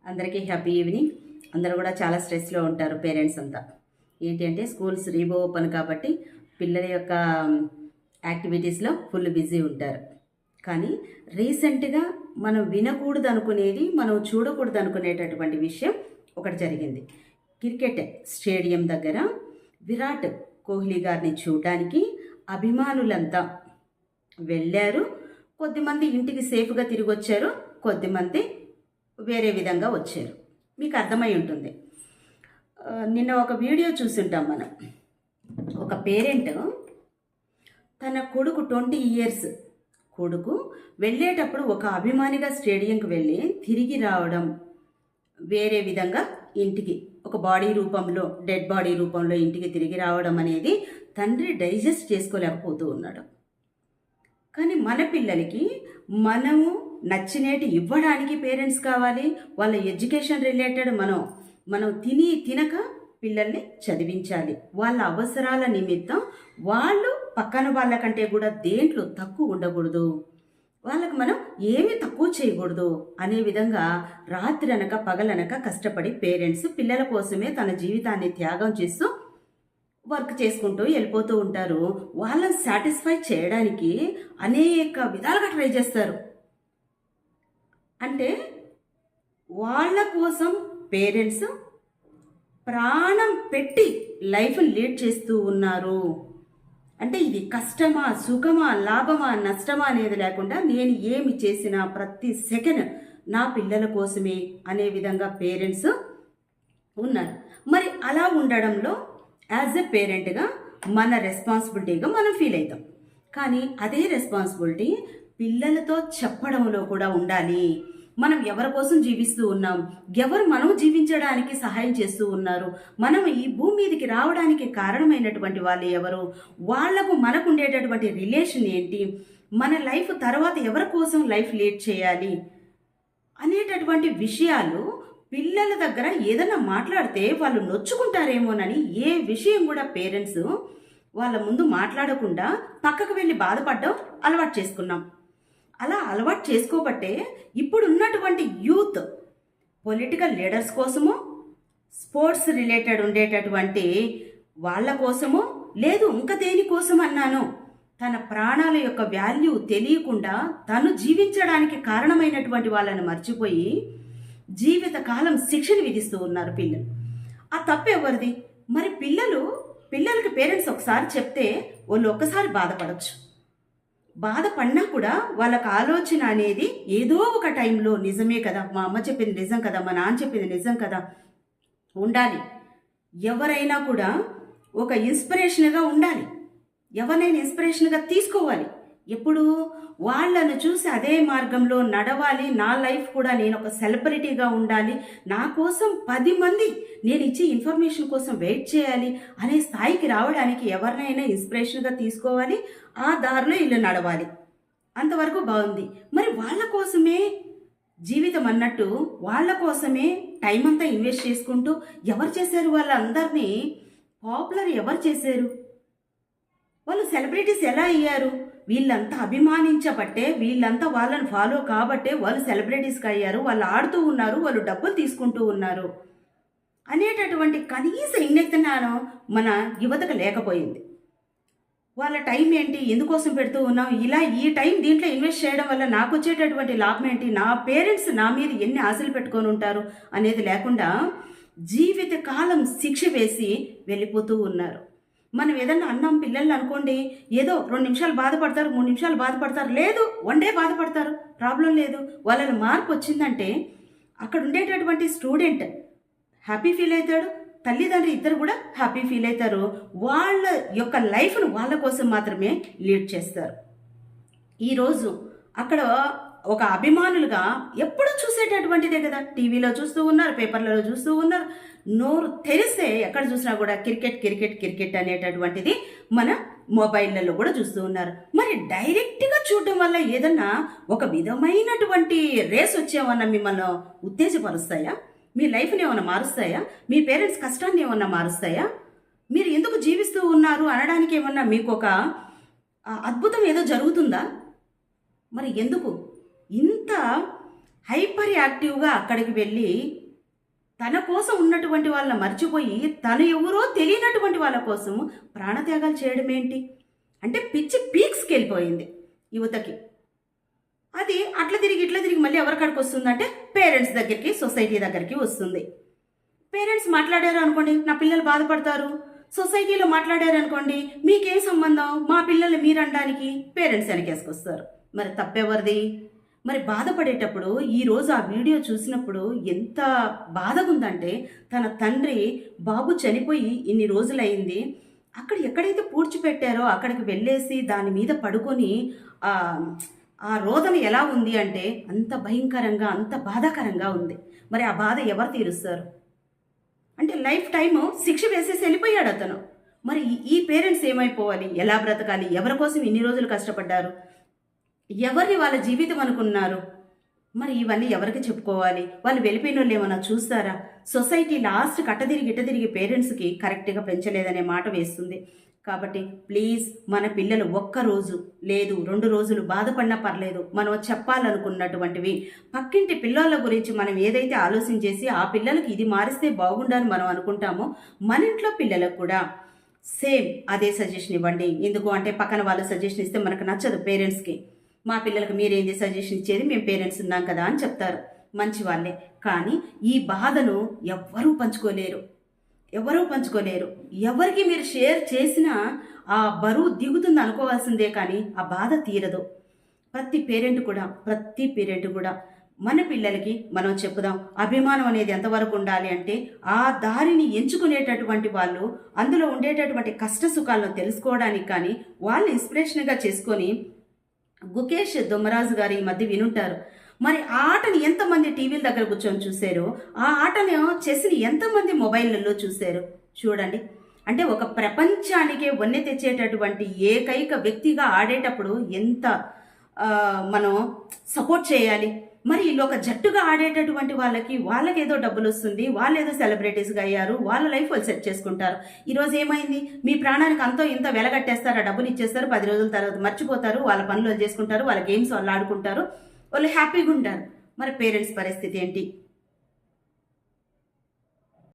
అందరికీ happy evening. అందరూ కూడా చాలా స్ట్రెస్లో ఉంటారు పేరెంట్స్ అంతా. ఏంటి అంటే స్కూల్స్ ఓపెన్ కాబట్టి పిల్లల యొక్క యాక్టివిటీస్లో ఫుల్ బిజీ ఉంటారు. కానీ రీసెంట్గా మనం వినకూడదు అనుకునేది, మనం చూడకూడదు అనుకునేటటువంటి విషయం ఒకటి జరిగింది. క్రికెట్ స్టేడియం దగ్గర విరాట్ కోహ్లీ గారిని చూడడానికి అభిమానులంతా వెళ్ళారు. కొద్దిమంది ఇంటికి సేఫ్గా తిరిగి వచ్చారు, కొద్దిమంది వేరే విధంగా వచ్చారు. మీకు అర్థమై ఉంటుంది. నిన్న ఒక వీడియో చూసుంటాం మనం. ఒక పేరెంట్ తన కొడుకు 20 ఇయర్స్ కొడుకు వెళ్ళేటప్పుడు ఒక అభిమానిగా స్టేడియంకి వెళ్ళి తిరిగి రావడం, వేరే విధంగా ఇంటికి ఒక బాడీ రూపంలో, డెడ్ బాడీ రూపంలో ఇంటికి తిరిగి రావడం అనేది తండ్రి డైజెస్ట్ చేసుకోలేకపోతూ ఉన్నాడు. కానీ మన పిల్లలకి మనము నచ్చినేటి ఇవ్వడానికి పేరెంట్స్ కావాలి. వాళ్ళ ఎడ్యుకేషన్ రిలేటెడ్ మనం తినక పిల్లల్ని చదివించాలి. వాళ్ళ అవసరాల నిమిత్తం వాళ్ళు పక్కన వాళ్ళకంటే కూడా దేంట్లో తక్కువ ఉండకూడదు, వాళ్ళకి మనం ఏమీ తక్కువ చేయకూడదు అనే విధంగా రాత్రి అనక పగలనక కష్టపడి పేరెంట్స్ పిల్లల కోసమే తన జీవితాన్ని త్యాగం చేస్తూ వర్క్ చేసుకుంటూ వెళ్ళిపోతూ ఉంటారు. వాళ్ళని సాటిస్ఫై చేయడానికి అనేక విధాలుగా ట్రై చేస్తారు. అంటే వాళ్ళ కోసం పేరెంట్స్ ప్రాణం పెట్టి లైఫ్ని లీడ్ చేస్తూ ఉన్నారు. అంటే ఇది కష్టమా, సుఖమా, లాభమా, నష్టమా అనేది లేకుండా నేను ఏమి చేసినా ప్రతి సెకండ్ నా పిల్లల కోసమే అనే విధంగా పేరెంట్స్ ఉన్నారు. మరి అలా ఉండడంలో యాజ్ ఎ పేరెంట్గా మన రెస్పాన్సిబిలిటీగా మనం ఫీల్ అవుతాం. కానీ అదే రెస్పాన్సిబిలిటీ పిల్లలతో చెప్పడంలో కూడా ఉండాలి. మనం ఎవరి కోసం జీవిస్తూ ఉన్నాం, ఎవరు మనం జీవించడానికి సహాయం చేస్తూ ఉన్నారు, మనం ఈ భూమి మీదకి రావడానికి కారణమైనటువంటి వాళ్ళు ఎవరు, వాళ్లకు మనకు ఉండేటటువంటి రిలేషన్ ఏంటి, మన లైఫ్ తర్వాత ఎవరి కోసం లైఫ్ లీడ్ చేయాలి అనేటటువంటి విషయాలు పిల్లల దగ్గర ఏదైనా మాట్లాడితే వాళ్ళు నొచ్చుకుంటారేమోనని ఏ విషయం కూడా పేరెంట్స్ వాళ్ళ ముందు మాట్లాడకుండా పక్కకు వెళ్ళి బాధపడడం అలవాటు చేసుకున్నాం. అలా అలవాటు చేసుకోబట్టే ఇప్పుడు ఉన్నటువంటి యూత్ పొలిటికల్ లీడర్స్ కోసమో, స్పోర్ట్స్ రిలేటెడ్ ఉండేటటువంటి వాళ్ళ కోసమో, లేదు ఇంకా దేనికోసం అన్నాను, తన ప్రాణాల యొక్క వాల్యూ తెలియకుండా తను జీవించడానికి కారణమైనటువంటి వాళ్ళని మర్చిపోయి జీవితకాలం శిక్షను విధిస్తూ ఉన్నారు పిల్లలు. ఆ తప్పు ఎవరిది? మరి పిల్లలకి పేరెంట్స్ ఒకసారి చెప్తే వాళ్ళు ఒక్కసారి బాధపడచ్చు. బాధపడినా కూడా వాళ్ళకి ఆలోచన అనేది ఏదో ఒక టైంలో నిజమే కదా, మా అమ్మ చెప్పింది నిజం కదా, మా నాన్న చెప్పింది నిజం కదా ఉండాలి. ఎవరైనా కూడా ఒక ఇన్స్పిరేషన్గా ఉండాలి, ఎవరైనా ఇన్స్పిరేషన్గా తీసుకోవాలి. ఎప్పుడు వాళ్ళను చూసి అదే మార్గంలో నడవాలి. నా లైఫ్ కూడా నేను ఒక సెలబ్రిటీగా ఉండాలి, నా కోసం 10 మంది నేను ఇచ్చే ఇన్ఫర్మేషన్ కోసం వెయిట్ చేయాలి అనే స్థాయికి రావడానికి ఎవరినైనా ఇన్స్పిరేషన్గా తీసుకోవాలి. ఆ దారిలో ఇల్లు నడవాలి. అంతవరకు బాగుంది. మరి వాళ్ళ కోసమే జీవితం అన్నట్టు వాళ్ళ కోసమే టైం అంతా ఇన్వెస్ట్ చేసుకుంటూ ఎవరు చేశారు? వాళ్ళందరినీ పాపులర్ ఎవరు చేశారు? వాళ్ళు సెలబ్రిటీస్ ఎలా అయ్యారు? వీళ్ళంతా అభిమానించబట్టే, వీళ్ళంతా వాళ్ళని ఫాలో కాబట్టే వాళ్ళు సెలబ్రిటీస్గా అయ్యారు. వాళ్ళు ఆడుతూ ఉన్నారు, వాళ్ళు డబ్బులు తీసుకుంటూ ఉన్నారు అనేటటువంటి కనీస జ్ఞానం మన యువతకు లేకపోయింది. వాళ్ళ టైం ఏంటి, ఎందుకోసం పెడుతూ ఉన్నాం, ఇలా ఈ టైం దీంట్లో ఇన్వెస్ట్ చేయడం వల్ల నాకు వచ్చేటటువంటి లాభం ఏంటి, నా పేరెంట్స్ నా మీద ఎన్ని ఆశలు పెట్టుకొని ఉంటారు అనేది లేకుండా జీవితకాలం శిక్ష వేసి వెళ్ళిపోతూ ఉన్నారు. మనం ఏదన్నా అన్నాం పిల్లల్ని అనుకోండి, ఏదో 2 నిమిషాలు బాధపడతారు, 3 నిమిషాలు బాధపడతారు, లేదు 1 డే బాధపడతారు, ప్రాబ్లం లేదు. వాళ్ళని మార్పు వచ్చిందంటే అక్కడ ఉండేటటువంటి స్టూడెంట్ హ్యాపీ ఫీల్ అవుతాడు, తల్లిదండ్రులు ఇద్దరు కూడా హ్యాపీ ఫీల్ అవుతారు. వాళ్ళ యొక్క లైఫ్ను వాళ్ళ కోసం మాత్రమే లీడ్ చేస్తారు. ఈరోజు అక్కడ ఒక అభిమానులుగా ఎప్పుడు చూసేటటువంటిదే కదా, టీవీలో చూస్తూ ఉన్నారు, పేపర్లలో చూస్తూ ఉన్నారు, నోరు తెరిస్తే ఎక్కడ చూసినా కూడా క్రికెట్ క్రికెట్ క్రికెట్ అనేటటువంటిది మన మొబైల్లలో కూడా చూస్తూ ఉన్నారు. మరి డైరెక్ట్గా చూడడం వల్ల ఏదన్నా ఒక విధమైనటువంటి రేస్ వచ్చేమన్నా మిమ్మల్ని ఉత్తేజపరుస్తాయా? మీ లైఫ్ని ఏమైనా మారుస్తాయా? మీ పేరెంట్స్ కష్టాన్ని ఏమన్నా మారుస్తాయా? మీరు ఎందుకు జీవిస్తూ ఉన్నారు అనడానికి ఏమన్నా మీకు ఒక అద్భుతం ఏదో జరుగుతుందా? మరి ఎందుకు ఇంత హైపర్ యాక్టివ్గా అక్కడికి వెళ్ళి తన కోసం ఉన్నటువంటి వాళ్ళని మర్చిపోయి తను ఎవరో తెలియనటువంటి వాళ్ళ కోసం ప్రాణత్యాగాలు చేయడం ఏంటి? అంటే పిచ్చి పీక్స్కి వెళ్ళిపోయింది యువతకి. అది అట్లా తిరిగి ఇట్లా తిరిగి మళ్ళీ ఎవరికాడికి వస్తుందంటే పేరెంట్స్ దగ్గరికి, సొసైటీ దగ్గరికి వస్తుంది. పేరెంట్స్ మాట్లాడారు అనుకోండి, నా పిల్లలు బాధపడతారు. సొసైటీలో మాట్లాడారు అనుకోండి, మీకేం సంబంధం, మా పిల్లలు మీరనడానికి పేరెంట్స్ వెనకేసుకొస్తారు. మరి తప్పెవరిది? మరి బాధపడేటప్పుడు ఈరోజు ఆ వీడియో చూసినప్పుడు ఎంత బాధగా ఉందంటే, తన తండ్రి బాబు చనిపోయి ఇన్ని రోజులైంది, అక్కడ ఎక్కడైతే పూడ్చిపెట్టారో అక్కడికి వెళ్ళేసి దాని మీద పడుకొని ఆ ఆ రోదన ఎలా ఉంది అంటే అంత భయంకరంగా, అంత బాధాకరంగా ఉంది. మరి ఆ బాధ ఎవరు తీరుస్తారు? అంటే లైఫ్ టైము శిక్ష వేసేసి వెళ్ళిపోయాడు అతను. మరి ఈ పేరెంట్స్ ఏమైపోవాలి? ఎలా బ్రతకాలి? ఎవరి కోసం ఇన్ని రోజులు కష్టపడ్డారు? ఎవరిని వాళ్ళ జీవితం అనుకున్నారు? మరి ఇవన్నీ ఎవరికి చెప్పుకోవాలి? వాళ్ళు వెళ్ళిపోయిన వాళ్ళు ఏమన్నా చూస్తారా? సొసైటీ లాస్ట్ కట్టదిరిగి ఇట్టదిరిగి పేరెంట్స్కి కరెక్ట్గా పెంచలేదనే మాట వేస్తుంది. కాబట్టి ప్లీజ్ మన పిల్లలు ఒక్కరోజు లేదు 2 రోజులు బాధపడినా పర్లేదు, మనం చెప్పాలనుకున్నటువంటివి పక్కింటి పిల్లల గురించి మనం ఏదైతే ఆలోచించేసి ఆ పిల్లలకి ఇది మారిస్తే బాగుండని మనం అనుకుంటామో మన ఇంట్లో పిల్లలకు కూడా సేమ్ అదే సజెషన్ ఇవ్వండి. ఎందుకు అంటే పక్కన వాళ్ళు సజెషన్ ఇస్తే మనకు నచ్చదు పేరెంట్స్కి. మా పిల్లలకు మీరేంది సజెషన్ ఇచ్చేది, మేము పేరెంట్స్ ఉన్నాం కదా అని చెప్తారు, మంచి వాళ్ళే. కానీ ఈ బాధను ఎవ్వరూ పంచుకోలేరు, ఎవరికి మీరు షేర్ చేసినా ఆ బరువు దిగుతుంది అనుకోవాల్సిందే, కానీ ఆ బాధ తీరదు. ప్రతి పేరెంట్ కూడా మన పిల్లలకి మనం చెప్పుదాం. అభిమానం అనేది ఎంతవరకు ఉండాలి అంటే ఆ దారిని ఎంచుకునేటటువంటి వాళ్ళు అందులో ఉండేటటువంటి కష్ట సుఖాలను తెలుసుకోవడానికి, కానీ వాళ్ళని ఇన్స్పిరేషన్గా చేసుకొని గుకేష్ దొమ్మరాజు గారు ఈ మధ్య వినుంటారు. మరి ఆ ఆటని ఎంతమంది టీవీల దగ్గర కూర్చొని చూశారు, ఆ ఆటని చెస్ని ఎంతమంది మొబైళ్ళల్లో చూశారు చూడండి. అంటే ఒక ప్రపంచానికే వన్నె తెచ్చేటటువంటి ఏకైక వ్యక్తిగా ఆడేటప్పుడు ఎంత మనం సపోర్ట్ చేయాలి. మరి వీళ్ళు ఒక జట్టుగా ఆడేటటువంటి వాళ్ళకేదో డబ్బులు వస్తుంది, వాళ్ళు ఏదో సెలబ్రిటీస్గా అయ్యారు, వాళ్ళ లైఫ్ వాళ్ళు సెట్ చేసుకుంటారు. ఈరోజు ఏమైంది? మీ ప్రాణానికి అంతో ఇంత వెలగట్టేస్తారు, ఆ డబ్బులు ఇచ్చేస్తారు, 10 రోజుల తర్వాత మర్చిపోతారు, వాళ్ళ పనులు చేసుకుంటారు, వాళ్ళ గేమ్స్ వాళ్ళు ఆడుకుంటారు, వాళ్ళు హ్యాపీగా ఉంటారు. మరి పేరెంట్స్ పరిస్థితి ఏంటి?